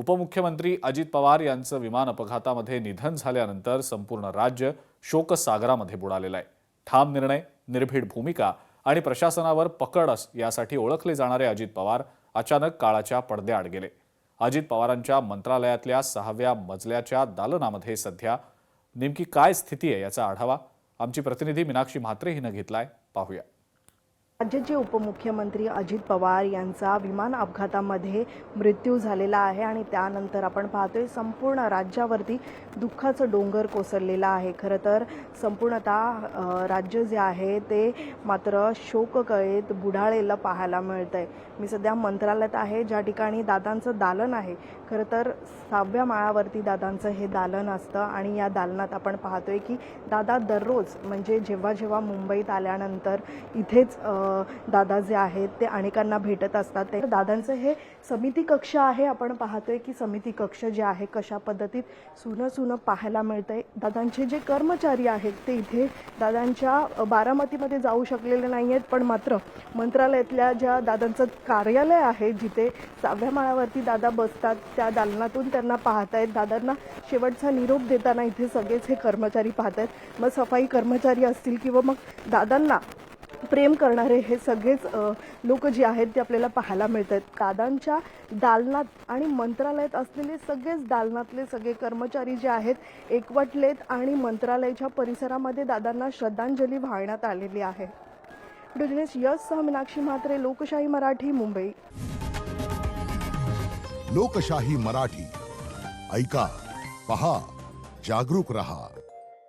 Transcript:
उपमुख्यमंत्री अजित पवार यांचं विमान अपघातामध्ये निधन झाल्यानंतर संपूर्ण राज्य शोकसागरामध्ये बुडालेलं आहे। ठाम निर्णय, निर्भीड भूमिका आणि प्रशासनावर पकड यासाठी ओळखले जाणारे अजित पवार अचानक काळाच्या पडद्याआड गेले। अजित पवारांच्या मंत्रालयातल्या 6व्या मजल्याच्या दालनामध्ये सध्या नेमकी काय स्थिती आहे याचा आढावा आमची प्रतिनिधी मीनाक्षी म्हात्रे हिने घेतलाय, पाहूया। राज्याचे उपमुख्यमंत्री अजित पवार यांचा विमान अपघातामध्ये मृत्यू झालेला आहे आणि त्यानंतर आपण पाहतोय संपूर्ण राज्यावरती दुःखाचं डोंगर कोसळलेला आहे। खरं तर संपूर्णतः राज्य जे आहे ते मात्र शोककळेत बुडाळलेलं पाहायला मिळतंय। मी सध्या मंत्रालयात आहे, ज्या ठिकाणी दादांचं दालन आहे। खरं तर 6व्या माळावरती दादांचं हे दालन असतं आणि या दालनात आपण पाहतोय की दादा दररोज म्हणजे जेव्हा जेव्हा मुंबईत आल्यानंतर इथेच दादा जे आहेत ते अनेकांना भेटत असतात। ते दादांचं हे समिती कक्ष आहे। आपण पाहतोय की समिती कक्ष जे आहे कशा पद्धतीत सुनं पाहायला मिळतंय। दादांचे जे कर्मचारी आहेत ते इथे दादांच्या बारामतीमध्ये जाऊ शकलेले नाही आहेत, पण मात्र मंत्रालयातल्या ज्या दादांचं कार्यालय आहे जिथे 6व्या माळावरती दादा बसतात त्या दालनातून त्यांना पाहतायत। दादांना शेवटचा निरोप देताना इथे सगळेच हे कर्मचारी पाहतायत। मग सफाई कर्मचारी असतील किंवा मग दादांना प्रेम करणारे हे सगळेच लोक जे आहेत ते आपल्याला पाहायला मिळतात। दादांच्या दालनात आणि मंत्रालयात असलेले सगळेच दालनातले सगळे कर्मचारी जे आहेत एकवटलेत आणि मंत्रालयाच्या परिसरामध्ये दादांना श्रद्धांजली वाहण्यात आलेली आहे। यशसह मीनाक्षी म्हात्रे, लोकशाही मराठी, मुंबई। लोकशाही मराठी ऐका, पहा, जागरूक रहा।